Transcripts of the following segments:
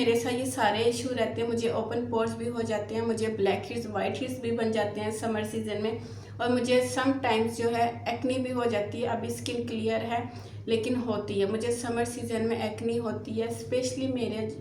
मेरे साथ ये सारे इशू रहते हैं। मुझे ओपन पोर्स भी हो जाते हैं, मुझे ब्लैक हेड्स वाइट हेड्स भी बन जाते हैं समर सीज़न में, और मुझे सम टाइम्स जो है एक्नी भी हो जाती है। अभी स्किन क्लियर है लेकिन होती है, मुझे समर सीज़न में एक्नी होती है। स्पेशली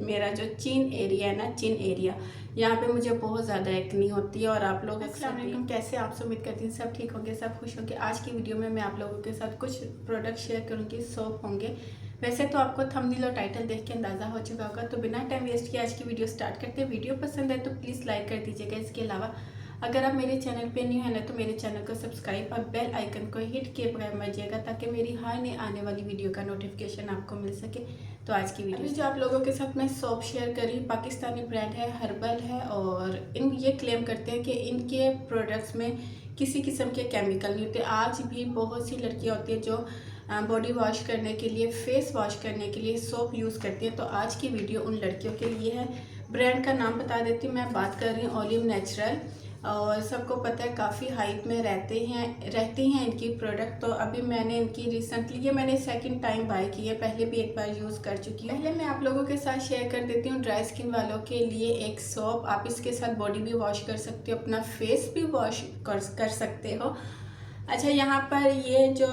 मेरा जो चिन एरिया है ना, चिन एरिया, यहाँ पे मुझे बहुत ज़्यादा एक्नी होती है। और आप लोग अस्सलाम वालेकुम, कैसे आप उम्मीद करती हैं सब ठीक होंगे, सब खुश होंगे। आज की वीडियो में मैं आप लोगों के साथ कुछ प्रोडक्ट शेयर करूँगी, सोप होंगे। वैसे तो आपको थंबनेल और टाइटल देख के अंदाज़ा हो चुका होगा, तो बिना टाइम वेस्ट किए आज की वीडियो स्टार्ट करते हैं। वीडियो पसंद है तो प्लीज़ लाइक कर दीजिएगा। इसके अलावा अगर आप मेरे चैनल पे न्यू है ना, तो मेरे चैनल को सब्सक्राइब और बेल आइकन को हिट किए बगैर मत जाइएगा, ताकि मेरी हर नई आने वाली वीडियो का नोटिफिकेशन आपको मिल सके। तो आज की वीडियो जो आप लोगों के साथ मैं सोप शेयर करी, पाकिस्तानी ब्रांड है, हर्बल है, और ये क्लेम करते हैं कि इनके प्रोडक्ट्स में किसी किस्म के केमिकल नहीं होते। आज भी बहुत सी लड़कियाँ होती हैं जो बॉडी वॉश करने के लिए, फेस वॉश करने के लिए सोप यूज़ करती हैं। तो आज की वीडियो उन लड़कियों के लिए है। ब्रांड का नाम बता देती हूँ, मैं बात कर रही हूँ ओलिव नेचुरल, और सबको पता है काफ़ी हाइप में रहती हैं इनकी प्रोडक्ट। तो अभी मैंने इनकी रिसेंटली, ये मैंने सेकंड टाइम बाय की है, पहले भी एक बार यूज़ कर चुकी हूँ। पहले मैं आप लोगों के साथ शेयर कर देती हूँ ड्राई स्किन वालों के लिए एक सोप। आप इसके साथ बॉडी भी वॉश कर सकते हो, अपना फेस भी वॉश कर सकते हो। अच्छा, यहाँ पर ये जो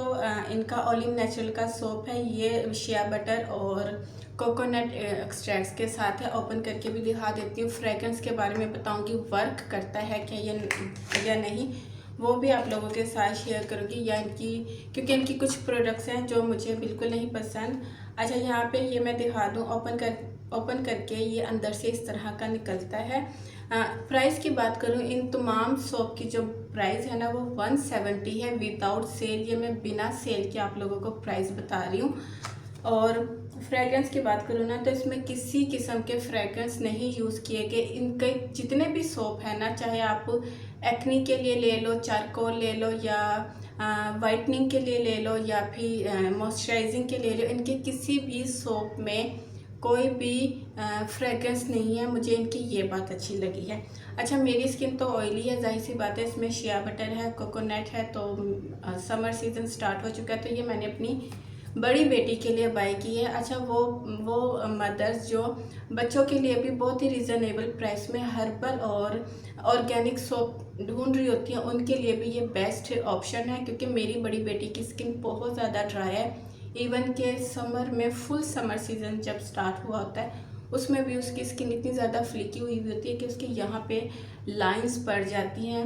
इनका ओलिव नेचुरल का सोप है, ये शिया बटर और कोकोनट एक्सट्रैक्ट्स के साथ है। ओपन करके भी दिखा देती हूँ। फ्रेग्रेंस के बारे में बताऊँगी, वर्क करता है क्या ये या नहीं, वो भी आप लोगों के साथ शेयर करूँगी। या क्योंकि इनकी कुछ प्रोडक्ट्स हैं जो मुझे बिल्कुल नहीं पसंद। अच्छा, यहाँ पे ये मैं दिखा दूँ, ओपन करके ये अंदर से इस तरह का निकलता है। प्राइस की बात करूँ, इन तमाम सोप की जो प्राइस है ना, वो 170 है विदाउट सेल। ये मैं बिना सेल के आप लोगों को प्राइस बता रही हूँ। और फ्रेग्रेंस की बात करूँ ना, तो इसमें किसी किस्म के फ्रेग्रेंस नहीं यूज़ किए गए। इनके जितने भी सोप है ना, चाहे आप एक्नी के लिए ले लो, चारकोल ले लो, या वाइटनिंग के लिए ले लो, या फिर मॉइस्चराइजिंग के ले लो, इनके किसी भी सोप में कोई भी फ्रेग्रेंस नहीं है। मुझे इनकी ये बात अच्छी लगी है। अच्छा, मेरी स्किन तो ऑयली है, जाहिर सी बात है। इसमें शिया बटर है, कोकोनट है, तो समर सीज़न स्टार्ट हो चुका है, तो ये मैंने अपनी बड़ी बेटी के लिए बाय की है। अच्छा, वो मदर्स जो बच्चों के लिए भी बहुत ही रिजनेबल प्राइस में हर्बल और ऑर्गेनिक सोप ढूंढ रही होती हैं, उनके लिए भी ये बेस्ट ऑप्शन है। क्योंकि मेरी बड़ी बेटी की स्किन बहुत ज़्यादा ड्राई है। इवन के समर में, फुल समर सीज़न जब स्टार्ट हुआ होता है, उसमें भी उसकी स्किन इतनी ज़्यादा फ्लिकी हुई होती है कि उसके यहाँ पे लाइंस पड़ जाती हैं।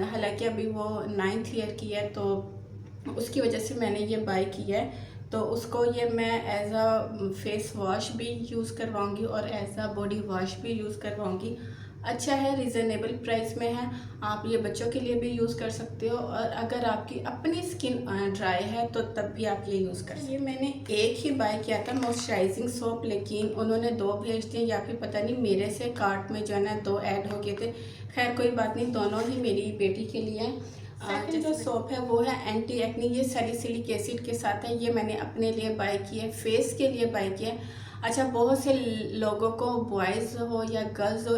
हालांकि अभी वो 9th ईयर की है, तो उसकी वजह से मैंने ये बाय की है। तो उसको ये मैं एज अ फेस वॉश भी यूज़ करवाऊँगी और एज अ बॉडी वॉश भी यूज़ करवाऊँगी। अच्छा है, रिजनेबल प्राइस में है। आप ये बच्चों के लिए भी यूज़ कर सकते हो, और अगर आपकी अपनी स्किन ड्राई है तो तब भी आप ये यूज़ कर सकते हो। ये मैंने एक ही बाय किया था मॉइस्चराइजिंग सोप, लेकिन उन्होंने 2 भेज दिए, या फिर पता नहीं मेरे से कार्ट में जो है ना 2 ऐड हो गए थे। खैर कोई बात नहीं, दोनों ही मेरी बेटी के लिए हैं। सेकंड जो सोप है वो है एंटी एक्नी, ये सैलिसिलिक एसिड के साथ है। ये मैंने अपने लिए बाय की है, फेस के लिए बाय किया है। अच्छा, बहुत से लोगों को, बॉयज़ हो या गर्ल्स हो,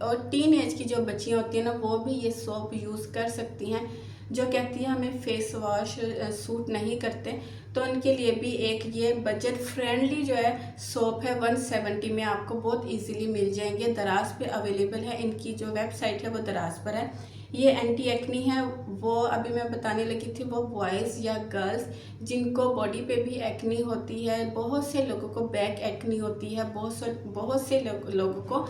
और टीन एज की जो बच्चियाँ होती हैं ना, वो भी ये सोप यूज़ कर सकती हैं, जो कहती हैं हमें फेस वॉश सूट नहीं करते। तो उनके लिए भी एक ये बजट फ्रेंडली जो है सोप है, 170 में आपको बहुत इजीली मिल जाएंगे। दराज पे अवेलेबल है, इनकी जो वेबसाइट है वो दराज पर है। ये एंटी एक्नी है, वो अभी मैं बताने लगी थी, वो बॉयज़ या गर्ल्स जिनको बॉडी पे भी एक्नी होती है, बहुत से लोगों को बैक एक्नी होती है, बहुत से लोगों को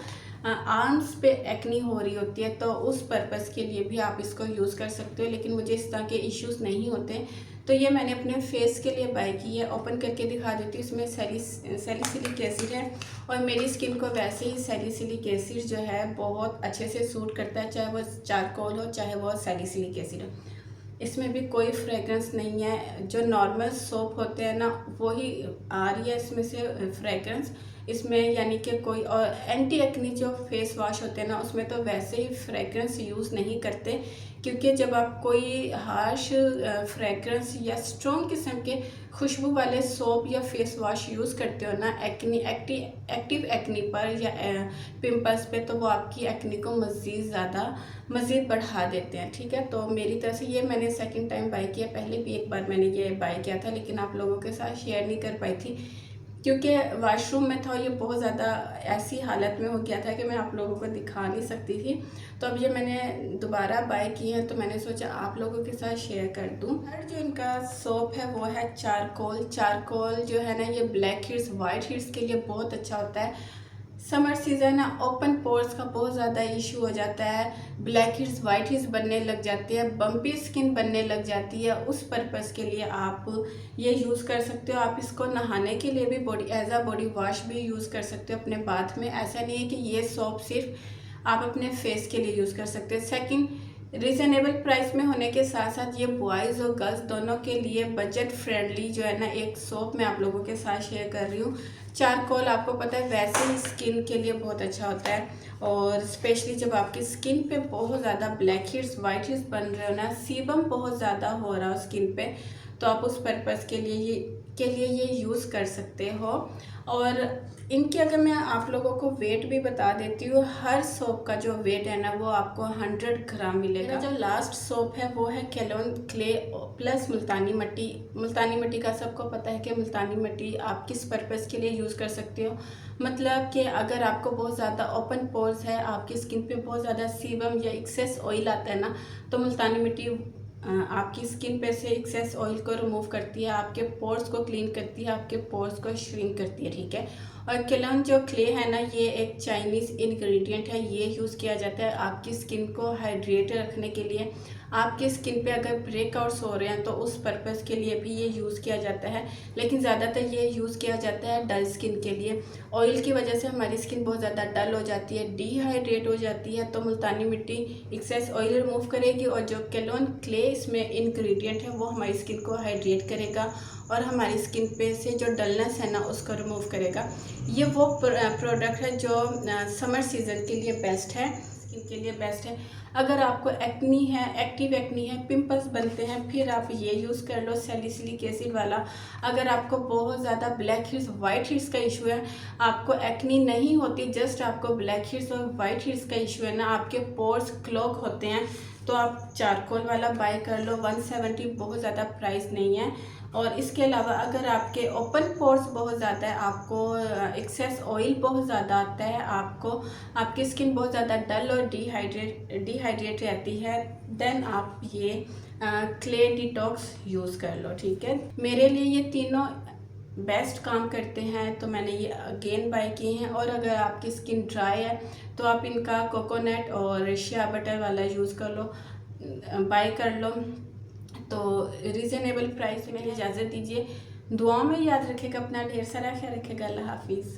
आर्म्स पे एक्नी हो रही होती है, तो उस पर्पज़ के लिए भी आप इसको यूज़ कर सकते हो। लेकिन मुझे इस तरह के इश्यूज़ नहीं होते, तो ये मैंने अपने फेस के लिए बाय की है। ओपन करके दिखा देती हूँ। इसमें सैलिसिलिक एसिड है, और मेरी स्किन को वैसे ही सैलिसिलिक एसिड जो है बहुत अच्छे से सूट करता है, चाहे वो चारकोल हो चाहे वो सैलिसिलिक एसिड हो। इसमें भी कोई फ्रेग्रेंस नहीं है। जो नॉर्मल सोप होते हैं ना, वही आ रही है इसमें से फ्रेग्रेंस इसमें, यानी कि कोई, और एंटी एक्नी जो फेस वॉश होते हैं ना, उसमें तो वैसे ही फ्रेग्रेंस यूज़ नहीं करते। क्योंकि जब आप कोई हार्श फ्रेग्रेंस या स्ट्रॉन्ग किस्म के खुशबू वाले सोप या फेस वॉश यूज़ करते हो ना, एक्टिव एक्नी पर या पिंपल्स पे, तो वो आपकी एक्नी को मज़ीद बढ़ा देते हैं। ठीक है, तो मेरी तरफ से ये मैंने सेकंड टाइम बाय किया। पहले भी एक बार मैंने ये बाय किया था, लेकिन आप लोगों के साथ शेयर नहीं कर पाई थी क्योंकि वॉशरूम में था, ये बहुत ज़्यादा ऐसी हालत में हो गया था कि मैं आप लोगों को दिखा नहीं सकती थी। तो अब ये मैंने दोबारा बाय की है, तो मैंने सोचा आप लोगों के साथ शेयर कर दूं। और जो इनका सोप है वो है चारकोल। चारकोल जो है ना, ये ब्लैक हेड्स वाइट हेड्स के लिए बहुत अच्छा होता है। समर सीज़न है, ओपन पोर्स का बहुत ज़्यादा इशू हो जाता है, ब्लैक हेड्स वाइट हेड्स बनने लग जाती है, बम्पी स्किन बनने लग जाती है। उस पर्पज़ के लिए आप ये यूज़ कर सकते हो। आप इसको नहाने के लिए भी body as a body wash भी यूज़ कर सकते हो अपने बाथ में। ऐसा नहीं है कि ये सोप सिर्फ आप अपने फेस के लिए यूज़ कर सकते हो। सेकंड, रिजनेबल प्राइस में होने के साथ साथ ये बॉयज़ और गर्ल्स दोनों के लिए बजट फ्रेंडली जो है ना एक सोप मैं आप लोगों के साथ शेयर कर रही हूँ। चारकोल आपको पता है वैसे ही स्किन के लिए बहुत अच्छा होता है, और स्पेशली जब आपकी स्किन पे बहुत ज़्यादा ब्लैक हेड्स वाइट हेड्स बन रहे हो ना, सीबम बहुत ज़्यादा हो रहा हो स्किन पे, तो आप उस पर्पज़ के लिए ये यूज़ कर सकते हो। और इनके अगर मैं आप लोगों को वेट भी बता देती हूँ, हर सोप का जो वेट है ना वो आपको 100 ग्राम मिलेगा। जो लास्ट सोप है वो है केलोन क्ले प्लस मुल्तानी मट्टी। मुल्तानी मट्टी का सबको पता है कि मुल्तानी मट्टी आप किस पर्पज़ के लिए यूज़ कर सकते हो। मतलब कि अगर आपको बहुत ज़्यादा ओपन पोर्स है, आपकी स्किन पे बहुत ज़्यादा सीबम या एक्सेस ऑयल आता है ना, तो मुल्तानी मिट्टी आपकी स्किन पे से एक्सेस ऑयल को रिमूव करती है, आपके पोर्स को क्लीन करती है, आपके पोर्स को श्रिंक करती है, ठीक है। और केलोन जो क्ले है ना, ये एक चाइनीज़ इंग्रेडिएंट है, ये यूज़ किया जाता है आपकी स्किन को हाइड्रेट रखने के लिए। आपकी स्किन पे अगर ब्रेकआउट्स हो रहे हैं तो उस पर्पज़ के लिए भी ये यूज़ किया जाता है, लेकिन ज़्यादातर ये यूज़ किया जाता है डल स्किन के लिए। ऑयल की वजह से हमारी स्किन बहुत ज़्यादा डल हो जाती है, डिहाइड्रेट हो जाती है, तो मुल्तानी मिट्टी एक्सेस ऑयल रिमूव करेगी, और जो केलोन क्ले इसमें इंग्रेडिएंट है वो हमारी स्किन को हाइड्रेट करेगा और हमारी स्किन पे से जो डलनेस है ना उसको रिमूव करेगा। ये वो प्रोडक्ट है जो समर सीज़न के लिए बेस्ट है, स्किन के लिए बेस्ट है। अगर आपको एक्नी है, एक्टिव एक्नी है, पिंपल्स बनते हैं, फिर आप ये यूज़ कर लो सैलिसिलिक एसिड वाला। अगर आपको बहुत ज़्यादा ब्लैक हेड्स वाइट हेड्स का इशू है, आपको एक्नी नहीं होती, जस्ट आपको ब्लैक हेड्स और वाइट हेड्स का इशू है ना, आपके पोर्स क्लॉग होते हैं, तो आप चारकोल वाला बाय कर लो। 170 बहुत ज़्यादा प्राइस नहीं है। और इसके अलावा अगर आपके ओपन पोर्स बहुत ज़्यादा है, आपको एक्सेस ऑयल बहुत ज़्यादा आता है, आपको आपकी स्किन बहुत ज़्यादा डल और डिहाइड्रेट रहती है, देन आप ये क्ले डिटॉक्स यूज़ कर लो, ठीक है। मेरे लिए ये तीनों बेस्ट काम करते हैं, तो मैंने ये अगेन बाय किए हैं। और अगर आपकी स्किन ड्राई है तो आप इनका कोकोनट और शिया बटर वाला यूज़ कर लो, बाय कर लो। तो रीज़नेबल प्राइस में इजाज़त दीजिए। दुआओं में याद रखेगा अपना, ढेर सारा ख्याल रखेगा। अल्लाह हाफिज़।